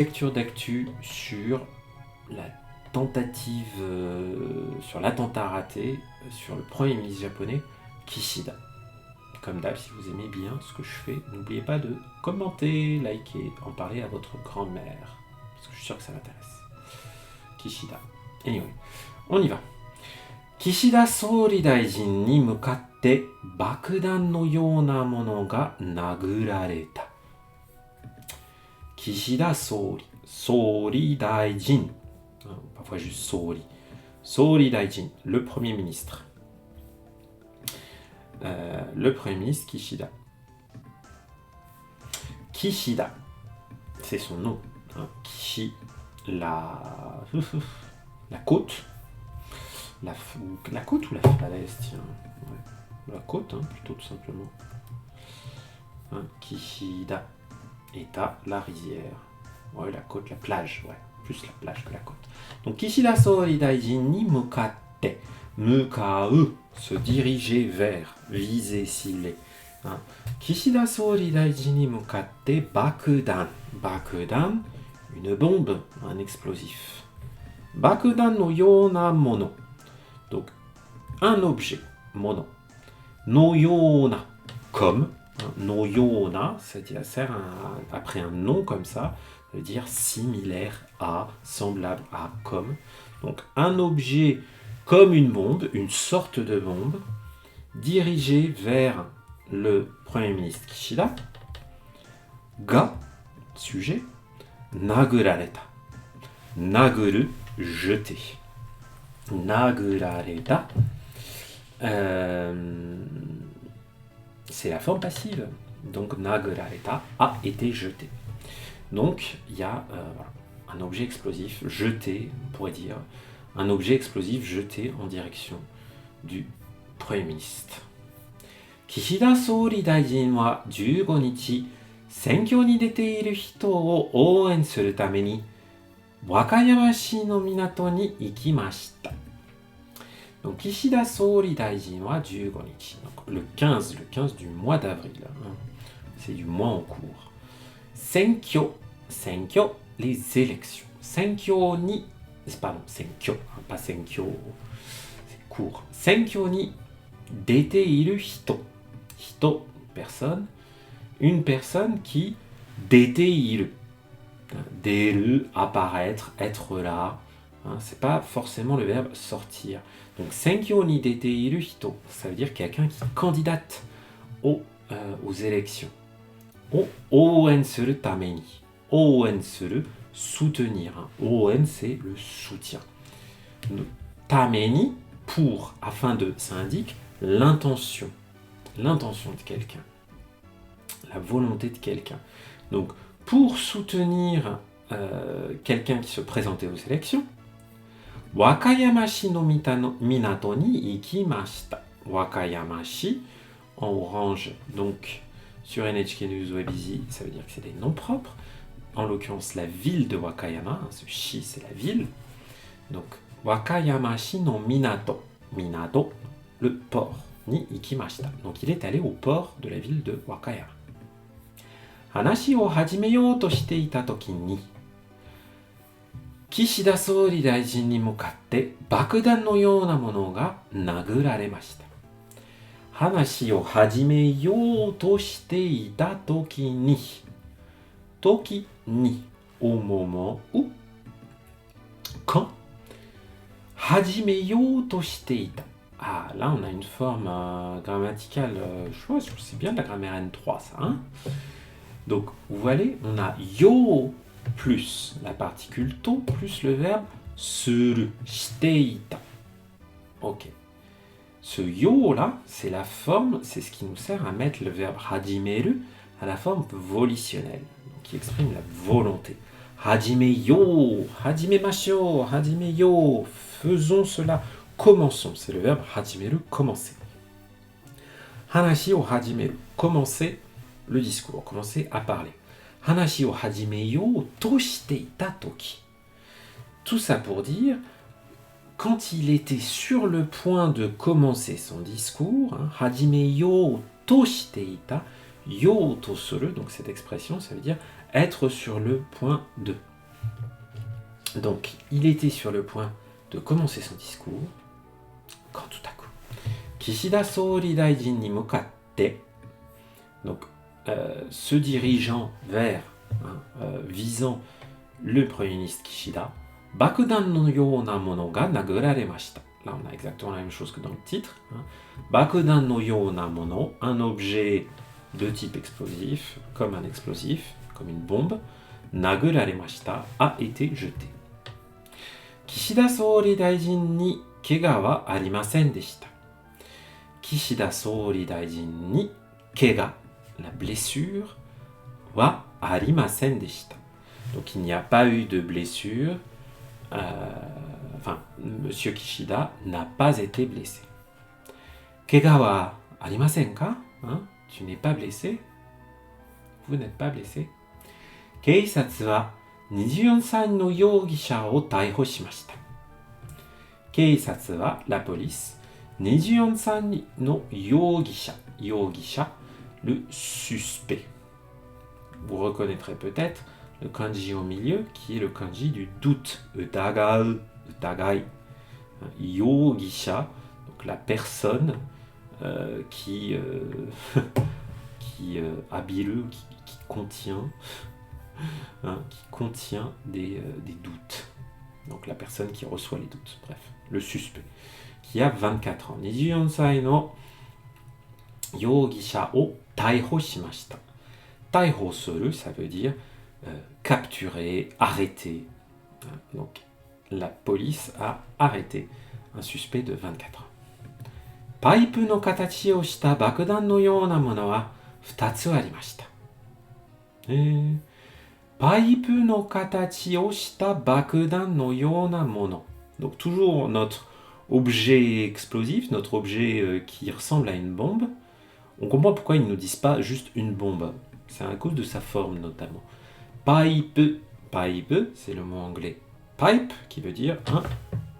Lecture d'actu sur la tentative, sur l'attentat raté sur le premier ministre japonais, Kishida. Comme d'hab, si vous aimez bien ce que je fais, n'oubliez pas de commenter, liker, en parler à votre grand-mère, parce que je suis sûr que ça l'intéresse. Kishida. Anyway, on y va. Kishida Souri Daijin ni mukatte bakudan no you na mono ga nagurareta. Kishida Sori, Sori Daijin, parfois juste Sori, Sori Daijin, le Premier ministre. Le Premier ministre Kishida. Kishida, c'est son nom. Hein. Kishi, la côte. La côte ou la falaise, tiens. Ouais. La côte, hein, plutôt tout simplement. Hein, Kishida. Eta, la rizière. Ouais, la côte, la plage, ouais. Plus la plage que la côte. Donc, Kishida Souri Daijin ni mukatte. Mukau, se diriger vers, viser, cibler. Hein. Kishida Souri Daijin ni mukatte bakudan. Bakudan, une bombe, un explosif. Bakudan no yona mono. Donc, un objet, mono. No yona, comme. No yona, c'est-à-dire sert après un nom comme ça, ça veut dire similaire à, semblable à, comme. Donc un objet comme une bombe, une sorte de bombe, dirigé vers le Premier ministre Kishida, ga, sujet, nagurareta. Naguru, jeter. Nagurareta. C'est la forme passive. Donc, nagurareta a été jeté. Donc, il y a un objet explosif jeté, on pourrait dire, un objet explosif jeté en direction du Premier ministre. Kishida Souri Daijin wa 15日、選挙に出ている人を応援するために、和歌山市の港に行きました。Donc, Kishida Souri Daijin wa 15日. Donc, le 15 du mois d'avril. Hein. C'est du mois en cours. Senkyo, les élections. Senkyo ni, pardon, Senkyo, hein, pas Senkyo, c'est court. Senkyo ni dete iru hito. Hito, personne. Une personne qui dete iru. Deru, apparaître, être là. Hein, c'est pas forcément le verbe sortir. Donc, senkyo ni dete iru hito, ça veut dire quelqu'un qui candidate aux élections. O ouen suru tameni. Ouen suru, soutenir. Hein. Ouen, c'est le soutien. Tameni, pour, afin de, ça indique l'intention. L'intention de quelqu'un. La volonté de quelqu'un. Donc, pour soutenir quelqu'un qui se présentait aux élections, Wakayamashi no minato ni ikimashita. Wakayamashi, en orange, donc sur NHK News Web Easy, ça veut dire que c'est des noms propres. En l'occurrence, la ville de Wakayama, hein, ce shi, c'est la ville. Donc, Wakayamashi no minato. Minato, le port, ni ikimashita. Donc, il est allé au port de la ville de Wakayama. Hanashi o hajimeyou to shite ita toki ni, Kishida Souri Daijin ni mukatte bakudan no you na mono ga naguraremashita. Hanashi o hajimeyou to shite ita toki ni. Toki ni. Au moment où. Quand. Hajimeyou to shite ita. Ah, là on a une forme grammaticale. Je pense que c'est bien de la grammaire N3 ça. Hein. Donc, vous voyez, on a yo plus la particule to plus le verbe suru, shiteita. Ok. Ce yo là, c'est la forme, c'est ce qui nous sert à mettre le verbe hajimeru à la forme volitionnelle, qui exprime la volonté. Hajimeyo, hajimemashou, hajimeyo, faisons cela, commençons. C'est le verbe hajimeru, commencer. Hanashi o hajimeru, commencer le discours, commencer à parler. Hanashi o hajimeyou to shite ita toki. Tout ça pour dire, quand il était sur le point de commencer son discours, hein, hajimeyou to shite ita, yo to suru, donc cette expression, ça veut dire être sur le point de. Donc, il était sur le point de commencer son discours, quand tout à coup, Kishida Souri Daijin ni mukatte, donc se dirigeant vers, visant le Premier ministre Kishida, Bakudan no yōna mono ga naguraremashita. Là, on a exactement la même chose que dans le titre. Bakudan no yōna mono, un objet de type explosif, comme un explosif, comme une bombe, naguraremashita, a été jeté. Kishida Souri Daijin ni kega wa arimasen deshita. Kishida Souri Daijin ni kega, la blessure, wa arimasen deshita. Donc il n'y a pas eu de blessure. Monsieur Kishida n'a pas été blessé. Kega wa arimasen ka? Tu n'es pas blessé? Vous n'êtes pas blessé? Keisatsu wa 24歳の容疑者を逮捕しました。警察は la police 24歳の容疑者 le suspect. Vous reconnaîtrez peut-être le kanji au milieu qui est le kanji du doute, utagau, utagai. Yogisha, donc la personne qui abiru, qui contient des doutes. Donc la personne qui reçoit les doutes, bref, le suspect, qui a 24 ans. 24歳の容疑者を逮捕しました。逮捕する, ça veut dire capturer, arrêter. Donc la police a arrêté un suspect de 24 ans. パイプの形をした爆弾のようなものは2つありました。パイプの形をした爆弾のようなもの。Donc toujours notre objet explosif, notre objet qui ressemble à une bombe. On comprend pourquoi ils ne nous disent pas juste une bombe. C'est à cause de sa forme notamment. Pipe, c'est le mot anglais. Pipe qui veut dire un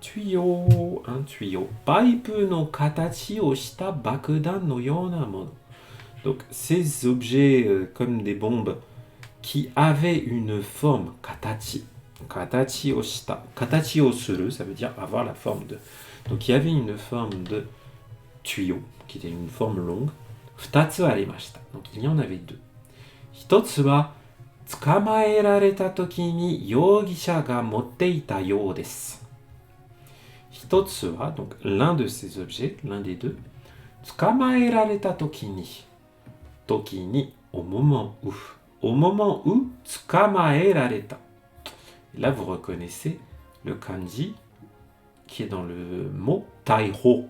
tuyau. Pipe no katachi o shita bakudan no yona mono. Donc ces objets comme des bombes qui avaient une forme katachi o shita. Katachi o suru, ça veut dire avoir la forme de. Donc il y avait une forme de tuyau qui était une forme longue. Futatsu arimashita. Donc il y en avait deux. Hitotsu wa tsukamaerareta toki ni yogisha ga motte ita you desu. Hitotsu wa, donc l'un de ces objets, l'un des deux, tsukamaerareta toki ni, au moment où, tsukamaerareta. Là, vous reconnaissez le kanji qui est dans le mot taiho,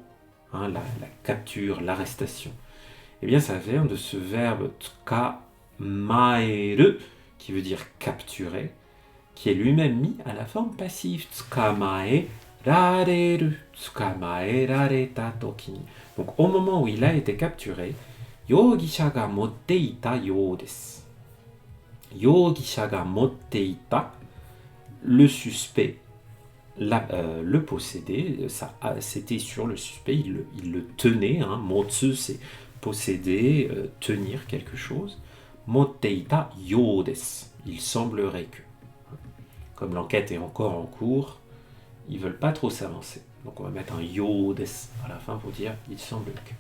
la capture, l'arrestation. Eh bien, ça vient de ce verbe tsukamaeru, qui veut dire capturer, qui est lui-même mis à la forme passive. Tsukamaerareru, tsukamaerareta toki ni. Donc, au moment où il a été capturé, yogisha ga motte ita you desu. Yogisha ga motte ita, le suspect, le possédé, c'était sur le suspect, il le tenait. Motsu, c'est posséder, tenir quelque chose. Motteita you desu. Il semblerait que. Comme l'enquête est encore en cours, ils ne veulent pas trop s'avancer. Donc on va mettre un you desu à la fin pour dire il semble que.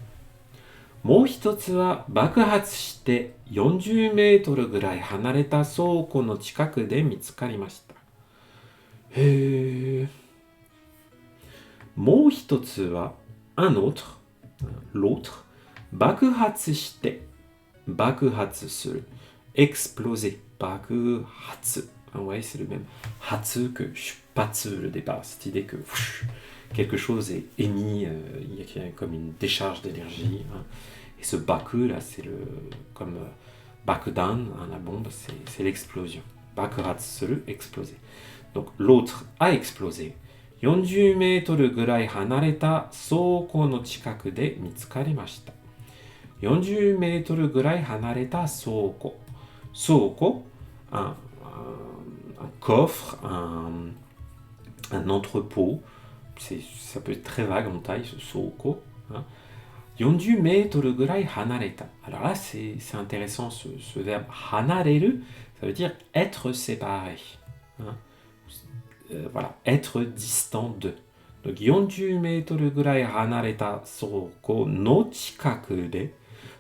もう一つは爆発して40メートルぐらい離れた倉庫の近くで見つかりました。もう一つは un autre, l'autre, 爆発して、爆発する、exploser, 爆発. Ouais, c'est le même hatsu que shupatsu, le départ, cette idée que quelque chose est émis, il y a comme une décharge d'énergie. Et ce baku, là, c'est comme bakudan, la bombe, c'est l'explosion. Bakuhatsuru, exploser. Donc l'autre a explosé. 40メートルぐらい離れた倉庫の近くで見つかりました。40メートルぐらい離れた倉庫。倉庫、un coffre, un entrepôt. Ça peut être très vague en taille, ce soko. 40メートルぐらい離れた. Alors là, c'est intéressant ce verbe hanareru, ça veut dire être séparé. voilà, être distant de. Donc 40 mètres ぐらい離れた倉庫の近くで、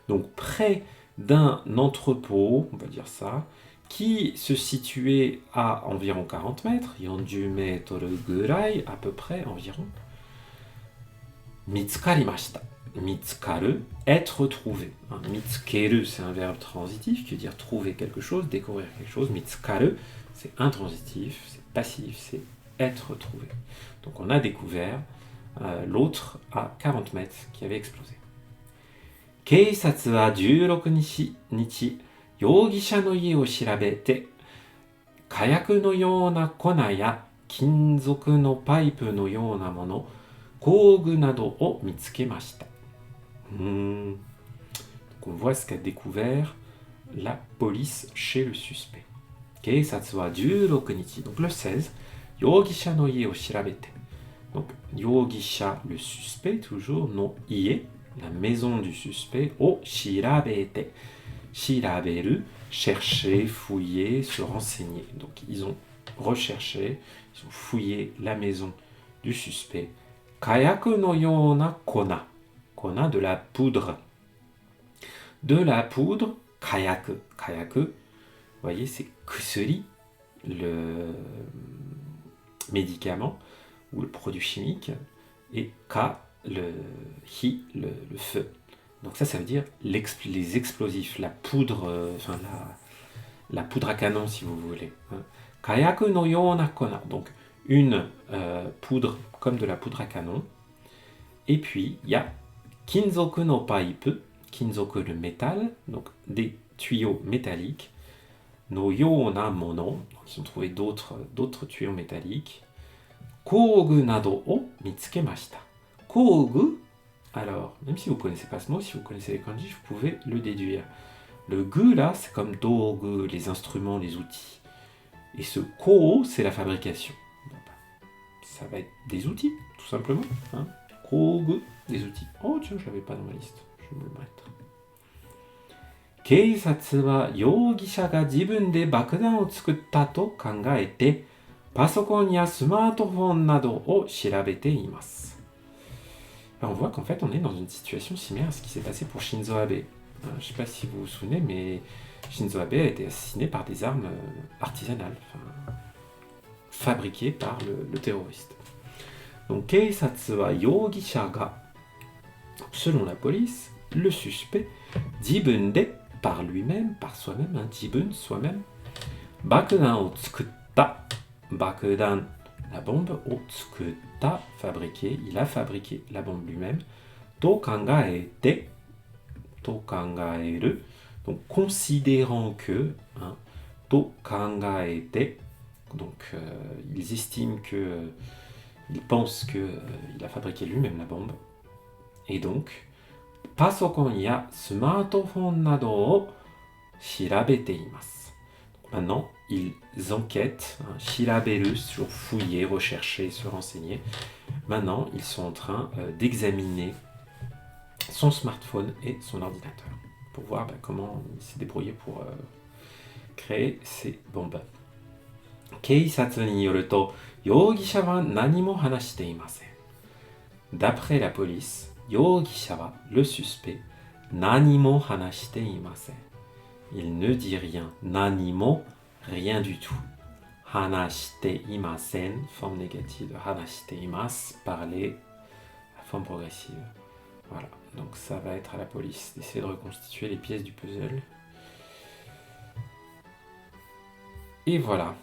donc près d'un entrepôt, on va dire ça, qui se situait à environ 40 mètres, 40 mètres ぐらい, à peu près, environ. Mitsukarimashita. Mitsukaru, être trouvé. Mitsukeru, c'est un verbe transitif qui veut dire trouver quelque chose, découvrir quelque chose. Mitsukaru, c'est intransitif, c'est passif, c'est être trouvé. Donc on a découvert l'autre à 40 mètres qui avait explosé. Keisatsu wa 16日、容疑者の家を調べて、火薬のような粉や金属のパイプのようなもの、工具などを見つけました。Donc on voit ce qu'a découvert la police chez le suspect. 警察は16日、donc le 16, 容疑者の家を調べて。Donc 容疑者, le suspect, toujours, no ie, la maison du suspect, を調べて。調べる, chercher, fouiller, se renseigner. Donc ils ont recherché, ils ont fouillé la maison du suspect. Kayaku no yona kona. Kona, de la poudre. De la poudre, kayaku. Kayaku, vous voyez, c'est kusuri, le médicament ou le produit chimique, et ka, le hi, le feu. Donc ça veut dire les explosifs, la poudre, la poudre à canon si vous voulez. Kayaku no yona kona, donc une poudre comme de la poudre à canon. Et puis il y a kinzoku no paipu, kinzoku le métal, donc des tuyaux métalliques. No yona mono, donc ils ont trouvé d'autres tuyaux métalliques. Kogu nado o mitsukemashita. Kogu, alors, même si vous ne connaissez pas ce mot, si vous connaissez les kanji, vous pouvez le déduire. Le gu, là, c'est comme dogu, les instruments, les outils. Et ce ko, c'est la fabrication. Ça va être des outils, tout simplement. Hein. Kogu, des outils. Oh, tiens, je ne l'avais pas dans ma liste. Je vais me le mettre. Keisatsu wa yogisha ga jibun de bakudan o tsukutta to kangaete, pasokon ya smartphone nado o shirabete imasu. On voit qu'en fait, on est dans une situation similaire à ce qui s'est passé pour Shinzo Abe. Je ne sais pas si vous vous souvenez, mais Shinzo Abe a été assassiné par des armes artisanales, fabriquées par le terroriste. Donc, Keisatsu wa yogisha ga, selon la police, le suspect, jibun de, par lui-même, par soi-même, jibun, soi-même, bakudan o tsukutta, bakudan, la bombe, o tsukutta, fabriqué, il a fabriqué la bombe lui-même, to kangaete, to kangaeru, donc considérant que, hein, to kangaete, donc ils estiment que, ils pensent qu'il a fabriqué lui-même la bombe, et donc, pasokon ya smartphone nado o shirabete imasu. Maintenant, ils enquêtent, hein, shiraberu, toujours fouiller, rechercher, se renseigner. Maintenant, ils sont en train d'examiner son smartphone et son ordinateur pour voir comment il s'est débrouillé pour créer ces bombes. Keisatsu ni yoru to, yogisha wa nani mo hanashite imasen. D'après la police, yogisha wa, le suspect, nani mo hanashite imasen. Il ne dit rien. Nani mo, rien du tout. Hanashite imasen, forme négative de hanashite imasu, parler, la forme progressive. Voilà, donc ça va être à la police d'essayer de reconstituer les pièces du puzzle. Et voilà.